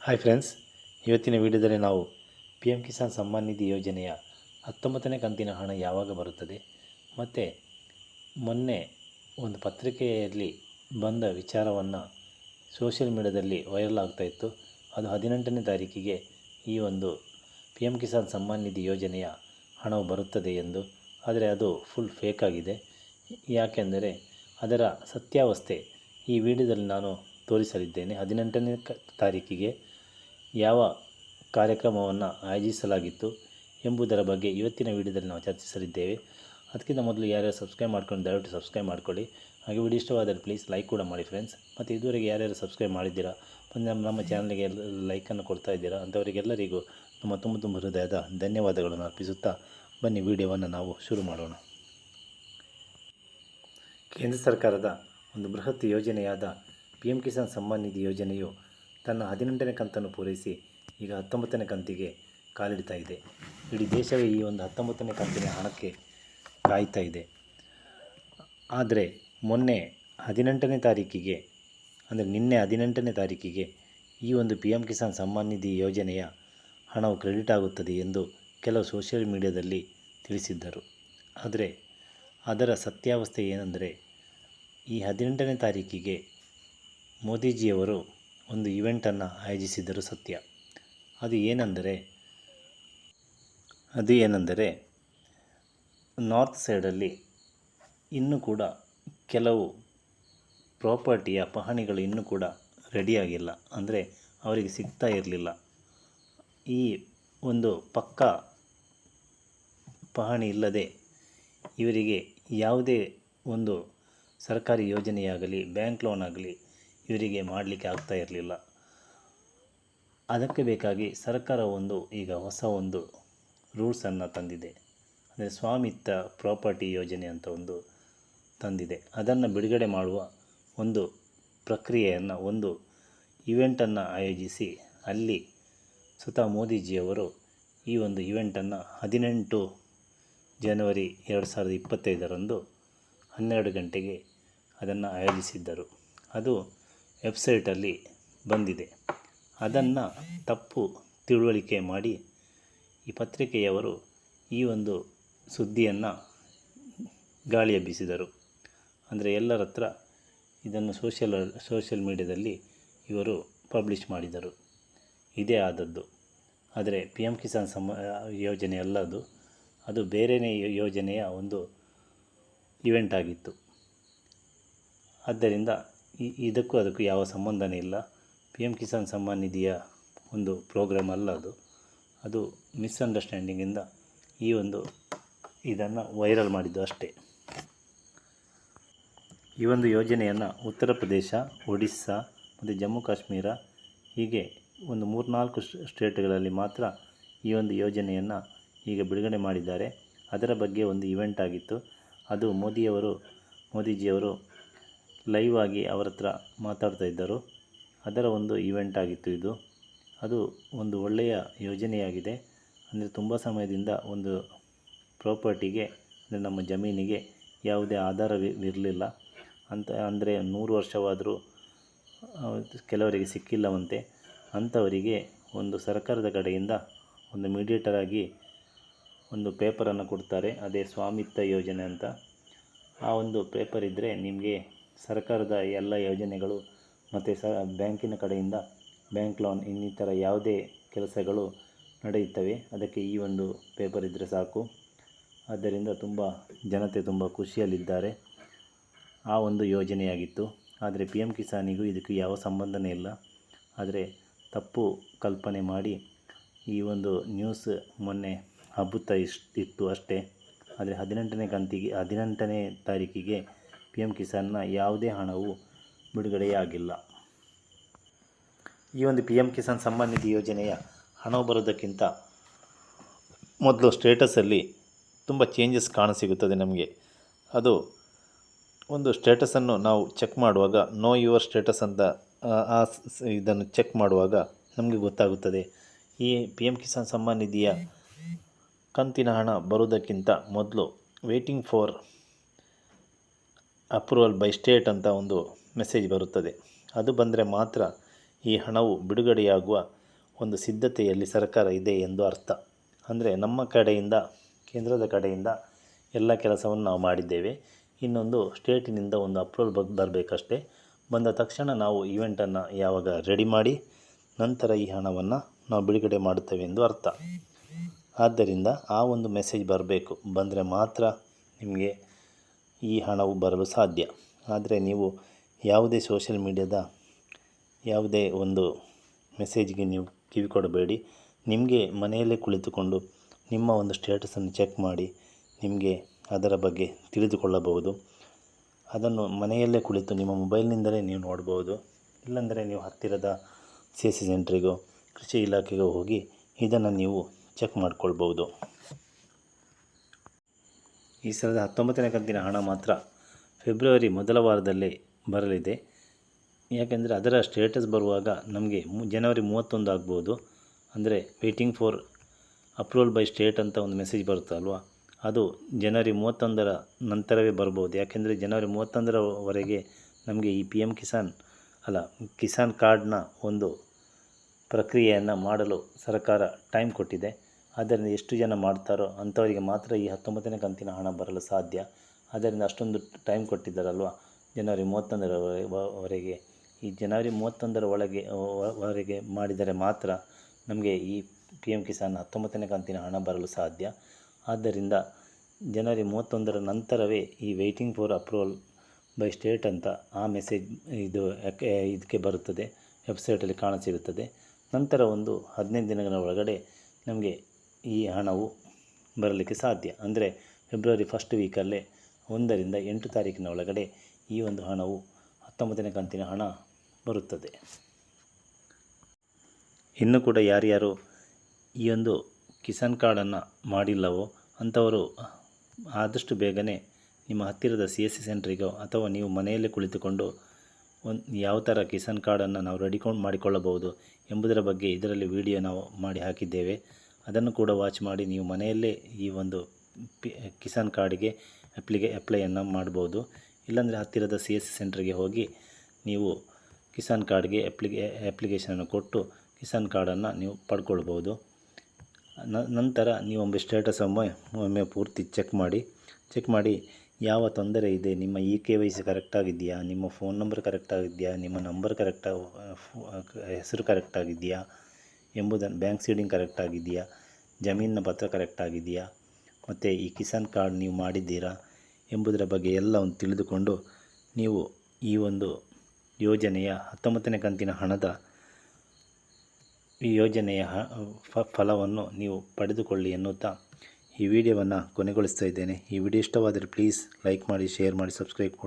Hi friends, ಇವತ್ತಿನ ವಿಡಿಯೋದಲ್ಲಿ ನಾವು ಪಿ ಎಮ್ ಕಿಸಾನ್ ಸಮ್ಮಾನ್ ನಿಧಿ ಯೋಜನೆಯ 19ನೇ ಕಂತಿನ ಹಣ ಯಾವಾಗ ಬರುತ್ತದೆ ಮತ್ತು ಮೊನ್ನೆ ಒಂದು ಪತ್ರಿಕೆಯಲ್ಲಿ ಬಂದ ವಿಚಾರವನ್ನು ಸೋಷಿಯಲ್ ಮೀಡಿಯಾದಲ್ಲಿ ವೈರಲ್ ಆಗ್ತಾಯಿತ್ತು. ಅದು 18ನೇ ತಾರೀಕಿಗೆ ಈ ಒಂದು ಪಿ ಎಮ್ ಕಿಸಾನ್ ಸಮ್ಮಾನ್ ನಿಧಿ ಯೋಜನೆಯ ಹಣವು ಬರುತ್ತದೆ ಎಂದು. ಆದರೆ ಅದು ಫುಲ್ ಫೇಕ್ ಆಗಿದೆ. ಯಾಕೆಂದರೆ ಅದರ ಸತ್ಯಾವಸ್ಥೆ ಈ ವಿಡಿಯೋದಲ್ಲಿ ನಾನು ತೋರಿಸಲಿದ್ದೇನೆ. 18ನೇ ತಾರೀಕಿಗೆ ಯಾವ ಕಾರ್ಯಕ್ರಮವನ್ನು ಆಯೋಜಿಸಲಾಗಿತ್ತು ಎಂಬುದರ ಬಗ್ಗೆ ಇವತ್ತಿನ ವಿಡಿಯೋದಲ್ಲಿ ನಾವು ಚರ್ಚಿಸಲಿದ್ದೇವೆ. ಅದಕ್ಕಿಂತ ಮೊದಲು ಯಾರ್ಯಾರು ಸಬ್ಸ್ಕ್ರೈಬ್ ಮಾಡ್ಕೊಂಡು ದಯವಿಟ್ಟು ಸಬ್ಸ್ಕ್ರೈಬ್ ಮಾಡ್ಕೊಳ್ಳಿ. ಹಾಗೆ ವಿಡಿಯೋ ಇಷ್ಟವಾದರೆ ಪ್ಲೀಸ್ ಲೈಕ್ ಕೂಡ ಮಾಡಿ ಫ್ರೆಂಡ್ಸ್. ಮತ್ತು ಇದುವರೆಗೆ ಯಾರ್ಯಾರು ಸಬ್ಸ್ಕ್ರೈಬ್ ಮಾಡಿದ್ದೀರಾ ಮತ್ತು ನಮ್ಮ ಚಾನಲ್ಗೆ ಲೈಕನ್ನು ಕೊಡ್ತಾ ಇದ್ದೀರಾ ಅಂಥವರಿಗೆಲ್ಲರಿಗೂ ನಮ್ಮ ತುಂಬ ಹೃದಯದ ಧನ್ಯವಾದಗಳನ್ನು ಅರ್ಪಿಸುತ್ತಾ ಬನ್ನಿ ವಿಡಿಯೋವನ್ನು ನಾವು ಶುರು ಮಾಡೋಣ. ಕೇಂದ್ರ ಸರ್ಕಾರದ ಒಂದು ಬೃಹತ್ ಯೋಜನೆಯಾದ ಪಿ ಎಮ್ ಕಿಸಾನ್ ಸಮ್ಮಾನ್ ನಿಧಿ ಯೋಜನೆಯು ತನ್ನ 18ನೇ ಕಂತನ್ನು ಪೂರೈಸಿ ಈಗ 19ನೇ ಕಂತಿಗೆ ಕಾಲಿಡ್ತಾ ಇದೆ. ಇಡೀ ದೇಶವೇ ಈ ಒಂದು 19ನೇ ಕಂತಿನ ಹಣಕ್ಕೆ ಕಾಯ್ತಾ ಇದೆ. ಆದರೆ ಮೊನ್ನೆ 18ನೇ ತಾರೀಕಿಗೆ ಅಂದರೆ ನಿನ್ನೆ 18ನೇ ತಾರೀಕಿಗೆ ಈ ಒಂದು ಪಿ ಎಮ್ ಕಿಸಾನ್ ಸಮ್ಮಾನ್ ನಿಧಿ ಯೋಜನೆಯ ಹಣವು ಕ್ರೆಡಿಟ್ ಆಗುತ್ತದೆ ಎಂದು ಕೆಲವು ಸೋಷಿಯಲ್ ಮೀಡಿಯಾದಲ್ಲಿ ತಿಳಿಸಿದ್ದರು. ಆದರೆ ಅದರ ಸತ್ಯಾವಸ್ಥೆ ಏನೆಂದರೆ ಈ 18ನೇ ತಾರೀಕಿಗೆ ಮೋದಿಜಿಯವರು ಒಂದು ಇವೆಂಟನ್ನು ಆಯೋಜಿಸಿದ್ದರು ಸತ್ಯ. ಅದು ಏನೆಂದರೆ ನಾರ್ತ್ ಸೈಡಲ್ಲಿ ಇನ್ನೂ ಕೂಡ ಕೆಲವು ಪ್ರಾಪರ್ಟಿಯ ಪಹಣಿಗಳು ಇನ್ನೂ ಕೂಡ ರೆಡಿಯಾಗಿಲ್ಲ, ಅಂದರೆ ಅವರಿಗೆ ಸಿಗ್ತಾ ಇರಲಿಲ್ಲ. ಈ ಒಂದು ಪಕ್ಕಾ ಪಹಣಿ ಇಲ್ಲದೆ ಇವರಿಗೆ ಯಾವುದೇ ಒಂದು ಸರ್ಕಾರಿ ಯೋಜನೆಯಾಗಲಿ ಬ್ಯಾಂಕ್ ಲೋನ್ ಆಗಲಿ ಇವರಿಗೆ ಮಾಡಲಿಕ್ಕೆ ಆಗ್ತಾ ಇರಲಿಲ್ಲ. ಅದಕ್ಕೆ ಬೇಕಾಗಿ ಸರ್ಕಾರ ಈಗ ಹೊಸ ಒಂದು ರೂಲ್ಸನ್ನು ತಂದಿದೆ. ಅಂದರೆ ಸ್ವಾಮಿತ್ವ ಪ್ರಾಪರ್ಟಿ ಯೋಜನೆ ಅಂತ ಒಂದು ತಂದಿದೆ. ಅದನ್ನು ಬಿಡುಗಡೆ ಮಾಡುವ ಒಂದು ಪ್ರಕ್ರಿಯೆಯನ್ನು ಒಂದು ಇವೆಂಟನ್ನು ಆಯೋಜಿಸಿ ಅಲ್ಲಿ ಸ್ವತಃ ಮೋದಿಜಿಯವರು ಈ ಒಂದು ಇವೆಂಟನ್ನು 18 ಜನವರಿ 2025ರಂದು 12 ಗಂಟೆಗೆ ಅದನ್ನು ಆಯೋಜಿಸಿದ್ದರು. ಅದು ವೆಬ್ಸೈಟಲ್ಲಿ ಬಂದಿದೆ. ಅದನ್ನು ತಪ್ಪು ತಿಳುವಳಿಕೆ ಮಾಡಿ ಈ ಪತ್ರಿಕೆಯವರು ಈ ಒಂದು ಸುದ್ದಿಯನ್ನು ಗಾಳಿ ಎಬ್ಬಿಸಿದರು. ಅಂದರೆ ಎಲ್ಲರ ಹತ್ರ ಇದನ್ನು ಸೋಷಿಯಲ್ ಮೀಡಿಯಾದಲ್ಲಿ ಇವರು ಪಬ್ಲಿಷ್ ಮಾಡಿದರು. ಇದೇ ಆದದ್ದು. ಆದರೆ ಪಿ ಎಮ್ ಕಿಸಾನ್ ಯೋಜನೆ ಅಲ್ಲದು, ಅದು ಬೇರೆಯೇ ಯೋಜನೆಯ ಒಂದು ಇವೆಂಟ್ ಆಗಿತ್ತು. ಆದ್ದರಿಂದ ಇದಕ್ಕೂ ಅದಕ್ಕೂ ಯಾವ ಸಂಬಂಧನೇ ಇಲ್ಲ. ಪಿ ಎಮ್ ಕಿಸಾನ್ ಸಮ್ಮಾನ್ ನಿಧಿಯ ಒಂದು ಪ್ರೋಗ್ರಾಮ್ ಅಲ್ಲ ಅದು ಮಿಸ್ಅಂಡರ್ಸ್ಟ್ಯಾಂಡಿಂಗಿಂದ ಇದನ್ನು ವೈರಲ್ ಮಾಡಿದ್ದು ಅಷ್ಟೇ. ಈ ಒಂದು ಯೋಜನೆಯನ್ನು ಉತ್ತರ ಪ್ರದೇಶ, ಒಡಿಸ್ಸಾ ಮತ್ತು ಜಮ್ಮು ಕಾಶ್ಮೀರ ಹೀಗೆ ಒಂದು 3-4 ಸ್ಟೇಟ್ಗಳಲ್ಲಿ ಮಾತ್ರ ಈ ಒಂದು ಯೋಜನೆಯನ್ನು ಈಗ ಬಿಡುಗಡೆ ಮಾಡಿದ್ದಾರೆ. ಅದರ ಬಗ್ಗೆ ಒಂದು ಇವೆಂಟ್ ಆಗಿತ್ತು. ಅದು ಮೋದಿಜಿಯವರು ಲೈವ್ ಆಗಿ ಅವರ ಹತ್ರ ಮಾತಾಡ್ತಾ ಇದ್ದರು. ಅದರ ಒಂದು ಇವೆಂಟ್ ಆಗಿತ್ತು ಇದು. ಅದು ಒಂದು ಒಳ್ಳೆಯ ಯೋಜನೆಯಾಗಿದೆ. ಅಂದರೆ ತುಂಬ ಸಮಯದಿಂದ ಒಂದು ಪ್ರಾಪರ್ಟಿಗೆ ಅಂದರೆ ನಮ್ಮ ಜಮೀನಿಗೆ ಯಾವುದೇ ಆಧಾರವಿರಲಿಲ್ಲ ಅಂದರೆ 100 ವರ್ಷವಾದರೂ ಕೆಲವರಿಗೆ ಸಿಕ್ಕಿಲ್ಲವಂತೆ. ಅಂಥವರಿಗೆ ಒಂದು ಸರ್ಕಾರದ ಕಡೆಯಿಂದ ಒಂದು ಮೀಡಿಯೇಟರ್ ಆಗಿ ಒಂದು ಪೇಪರನ್ನು ಕೊಡ್ತಾರೆ. ಅದೇ ಸ್ವಾಮಿತ್ವ ಯೋಜನೆ ಅಂತ. ಆ ಒಂದು ಪೇಪರ್ ಇದ್ದರೆ ನಿಮಗೆ ಸರ್ಕಾರದ ಎಲ್ಲ ಯೋಜನೆಗಳು ಮತ್ತು ಬ್ಯಾಂಕಿನ ಕಡೆಯಿಂದ ಬ್ಯಾಂಕ್ ಲೋನ್ ಇನ್ನಿತರ ಯಾವುದೇ ಕೆಲಸಗಳು ನಡೆಯುತ್ತವೆ. ಅದಕ್ಕೆ ಈ ಒಂದು ಪೇಪರ್ ಇದ್ದರೆ ಸಾಕು. ಆದ್ದರಿಂದ ಜನತೆ ತುಂಬ ಖುಷಿಯಲ್ಲಿದ್ದಾರೆ. ಆ ಒಂದು ಯೋಜನೆಯಾಗಿತ್ತು. ಆದರೆ ಪಿ ಎಮ್ ಕಿಸಾನಿಗೂ ಇದಕ್ಕೂ ಯಾವ ಸಂಬಂಧನೇ ಇಲ್ಲ. ಆದರೆ ತಪ್ಪು ಕಲ್ಪನೆ ಮಾಡಿ ಈ ಒಂದು ನ್ಯೂಸ್ ಮೊನ್ನೆ ಹಬ್ಬುತ್ತಾ ಇತ್ತು ಅಷ್ಟೇ. ಆದರೆ 18ನೇ ತಾರೀಕಿಗೆ ಪಿ ಎಮ್ ಕಿಸಾನ್ನ ಯಾವುದೇ ಹಣವು ಬಿಡುಗಡೆಯಾಗಿಲ್ಲ. ಈ ಒಂದು ಪಿ ಎಮ್ ಕಿಸಾನ್ ಸಮ್ಮಾನ್ ನಿಧಿ ಯೋಜನೆಯ ಹಣವು ಬರೋದಕ್ಕಿಂತ ಮೊದಲು ಸ್ಟೇಟಸಲ್ಲಿ ತುಂಬ ಚೇಂಜಸ್ ಕಾಣಸಿಗುತ್ತದೆ ನಮಗೆ. ಅದು ಒಂದು ಸ್ಟೇಟಸನ್ನು ನಾವು ಚೆಕ್ ಮಾಡುವಾಗ ನೋ ಯುವರ್ ಸ್ಟೇಟಸ್ ಅಂತ ಇದನ್ನು ಚೆಕ್ ಮಾಡುವಾಗ ನಮಗೆ ಗೊತ್ತಾಗುತ್ತದೆ ಈ ಪಿ ಎಮ್ ಕಿಸಾನ್ ಸಮ್ಮಾನ್ ನಿಧಿಯ ಕಂತಿನ ಹಣ ಬರುವುದಕ್ಕಿಂತ ಮೊದಲು waiting for approval by state ಅಂತ ಒಂದು ಮೆಸೇಜ್ ಬರುತ್ತದೆ. ಅದು ಬಂದರೆ ಮಾತ್ರ ಈ ಹಣವು ಬಿಡುಗಡೆಯಾಗುವ ಒಂದು ಸಿದ್ಧತೆಯಲ್ಲಿ ಸರ್ಕಾರ ಇದೆ ಎಂದು ಅರ್ಥ. ಅಂದರೆ ನಮ್ಮ ಕಡೆಯಿಂದ, ಕೇಂದ್ರದ ಕಡೆಯಿಂದ ಎಲ್ಲ ಕೆಲಸವನ್ನು ನಾವು ಮಾಡಿದ್ದೇವೆ. ಇನ್ನೊಂದು ಸ್ಟೇಟಿನಿಂದ ಒಂದು ಅಪ್ರೂವಲ್ ಬರಬೇಕಷ್ಟೇ. ಬಂದ ತಕ್ಷಣ ನಾವು ಇವೆಂಟನ್ನು ಯಾವಾಗ ರೆಡಿ ಮಾಡಿ ನಂತರ ಈ ಹಣವನ್ನು ನಾವು ಬಿಡುಗಡೆ ಮಾಡುತ್ತೇವೆ ಎಂದು ಅರ್ಥ. ಆದ್ದರಿಂದ ಆ ಒಂದು ಮೆಸೇಜ್ ಬರಬೇಕು. ಬಂದರೆ ಮಾತ್ರ ನಿಮಗೆ ಈ ಹಣವು ಬರಲು ಸಾಧ್ಯ. ಆದರೆ ನೀವು ಯಾವುದೇ ಸೋಷಿಯಲ್ ಮೀಡಿಯಾದ ಯಾವುದೇ ಒಂದು ಮೆಸೇಜ್ಗೆ ನೀವು ಕಿವಿ ಕೊಡಬೇಡಿ. ನಿಮಗೆ ಮನೆಯಲ್ಲೇ ಕುಳಿತುಕೊಂಡು ನಿಮ್ಮ ಒಂದು ಸ್ಟೇಟಸನ್ನು ಚೆಕ್ ಮಾಡಿ ನಿಮಗೆ ಅದರ ಬಗ್ಗೆ ತಿಳಿದುಕೊಳ್ಳಬಹುದು. ಅದನ್ನು ಮನೆಯಲ್ಲೇ ಕುಳಿತು ನಿಮ್ಮ ಮೊಬೈಲ್ನಿಂದಲೇ ನೀವು ನೋಡ್ಬೋದು. ಇಲ್ಲಾಂದರೆ ನೀವು ಹತ್ತಿರದ CSC ಸೆಂಟ್ರಿಗೋ ಕೃಷಿ ಇಲಾಖೆಗೋ ಹೋಗಿ ಇದನ್ನು ನೀವು ಚೆಕ್ ಮಾಡಿಕೊಳ್ಬೋದು. ಈ ಸಲದ 19ನೇ ಕಂತಿನ ಹಣ ಮಾತ್ರ ಫೆಬ್ರವರಿ ಮೊದಲ ವಾರದಲ್ಲೇ ಬರಲಿದೆ. ಯಾಕೆಂದರೆ ಅದರ ಸ್ಟೇಟಸ್ ಬರುವಾಗ ನಮಗೆ ಜನವರಿ 31 ಆಗ್ಬೋದು. ಅಂದರೆ waiting for approval by state ಅಂತ ಒಂದು ಮೆಸೇಜ್ ಬರುತ್ತಲ್ವ, ಅದು ಜನವರಿ 31ರ ನಂತರವೇ ಬರ್ಬೋದು. ಯಾಕೆಂದರೆ ಜನವರಿ 31ರವರೆಗೆ ನಮಗೆ ಈ PM ಕಿಸಾನ್ ಕಾರ್ಡ್ನ ಒಂದು ಪ್ರಕ್ರಿಯೆಯನ್ನು ಮಾಡಲು ಸರ್ಕಾರ ಟೈಮ್ ಕೊಟ್ಟಿದೆ. ಆದ್ದರಿಂದ ಎಷ್ಟು ಜನ ಮಾಡ್ತಾರೋ ಅಂಥವರಿಗೆ ಮಾತ್ರ ಈ 19ನೇ ಕಂತಿನ ಹಣ ಬರಲು ಸಾಧ್ಯ. ಆದ್ದರಿಂದ ಅಷ್ಟೊಂದು ಟೈಮ್ ಕೊಟ್ಟಿದ್ದಾರಲ್ವ, ಜನವರಿ 31ರವರೆಗೆ. ಈ ಜನವರಿ 31ರ ವರೆಗೆ ಮಾಡಿದರೆ ಮಾತ್ರ ನಮಗೆ ಈ PM ಕಿಸಾನ್ 19ನೇ ಕಂತಿನ ಹಣ ಬರಲು ಸಾಧ್ಯ. ಆದ್ದರಿಂದ ಜನವರಿ 31ರ ನಂತರವೇ ಈ waiting for approval by state ಅಂತ ಆ ಮೆಸೇಜ್ ಇದಕ್ಕೆ ಬರುತ್ತದೆ, ವೆಬ್ಸೈಟಲ್ಲಿ ಕಾಣಸಿಗುತ್ತದೆ. ನಂತರ ಒಂದು 15 ದಿನಗಳ ಒಳಗಡೆ ನಮಗೆ ಈ ಹಣವು ಬರಲಿಕ್ಕೆ ಸಾಧ್ಯ. ಅಂದರೆ ಫೆಬ್ರವರಿ ಫಸ್ಟ್ ವೀಕಲ್ಲೇ 1ರಿಂದ 8 ತಾರೀಕಿನ ಒಳಗಡೆ ಈ ಒಂದು ಹಣವು 19ನೇ ಕಂತಿನ ಹಣ ಬರುತ್ತದೆ. ಇನ್ನೂ ಕೂಡ ಯಾರ್ಯಾರು ಈ ಒಂದು ಕಿಸಾನ್ ಕಾರ್ಡನ್ನು ಮಾಡಿಲ್ಲವೋ ಅಂಥವರು ಆದಷ್ಟು ಬೇಗನೆ ನಿಮ್ಮ ಹತ್ತಿರದ CSC ಸೆಂಟ್ರಿಗೋ ಅಥವಾ ನೀವು ಮನೆಯಲ್ಲೇ ಕುಳಿತುಕೊಂಡು ಯಾವ ಥರ ಕಿಸಾನ್ ಕಾರ್ಡನ್ನು ನಾವು ಮಾಡಿಕೊಳ್ಳಬಹುದು ಎಂಬುದರ ಬಗ್ಗೆ ಇದರಲ್ಲಿ ವಿಡಿಯೋ ನಾವು ಮಾಡಿ ಹಾಕಿದ್ದೇವೆ. ಅದನ್ನು ಕೂಡ ವಾಚ್ ಮಾಡಿ ನೀವು ಮನೆಯಲ್ಲೇ ಈ ಒಂದು ಕಿಸಾನ್ ಕಾರ್ಡಿಗೆ ಅಪ್ಲೈಯನ್ನು ಮಾಡ್ಬೋದು. ಇಲ್ಲಾಂದರೆ ಹತ್ತಿರದ CSC ಸೆಂಟ್ರಿಗೆ ಹೋಗಿ ನೀವು ಕಿಸಾನ್ ಕಾರ್ಡ್ಗೆ ಅಪ್ಲಿಕೇಶನನ್ನು ಕೊಟ್ಟು ಕಿಸಾನ್ ಕಾರ್ಡನ್ನು ನೀವು ಪಡ್ಕೊಳ್ಬೋದು. ನಂತರ ನೀವು ಒಮ್ಮೆ ಸ್ಟೇಟಸ್ ಒಮ್ಮೆ ಪೂರ್ತಿ ಚೆಕ್ ಮಾಡಿ ಯಾವ ತೊಂದರೆ ಇದೆ, ನಿಮ್ಮ KYC ಕರೆಕ್ಟಾಗಿದೆಯಾ, ನಿಮ್ಮ ಫೋನ್ ನಂಬರ್ ಕರೆಕ್ಟಾಗಿದೆಯಾ, ನಿಮ್ಮ ನಂಬರ್ ಹೆಸರು ಕರೆಕ್ಟಾಗಿದೆಯಾ ಎಂಬುದನ್ನು, ಬ್ಯಾಂಕ್ ಸೀಡಿಂಗ್ ಕರೆಕ್ಟಾಗಿದೆಯಾ, ಜಮೀನಿನ ಪತ್ರ ಕರೆಕ್ಟಾಗಿದೆಯಾ, ಮತ್ತು ಈ ಕಿಸಾನ್ ಕಾರ್ಡ್ ನೀವು ಮಾಡಿದ್ದೀರಾ ಎಂಬುದರ ಬಗ್ಗೆ ಎಲ್ಲವನ್ನು ತಿಳಿದುಕೊಂಡು ನೀವು ಈ ಒಂದು ಯೋಜನೆಯ 19ನೇ ಕಂತಿನ ಹಣದ ಈ ಯೋಜನೆಯ ಫಲವನ್ನು ನೀವು ಪಡೆದುಕೊಳ್ಳಿ ಎನ್ನುತ್ತಾ ಈ ವಿಡಿಯೋವನ್ನು ಕೊನೆಗೊಳಿಸ್ತಾ ಇದ್ದೇನೆ. ಈ ವಿಡಿಯೋ ಇಷ್ಟವಾದರೆ ಪ್ಲೀಸ್ ಲೈಕ್ ಮಾಡಿ, ಶೇರ್ ಮಾಡಿ, ಸಬ್ಸ್ಕ್ರೈಬ್ ಮಾಡಿ.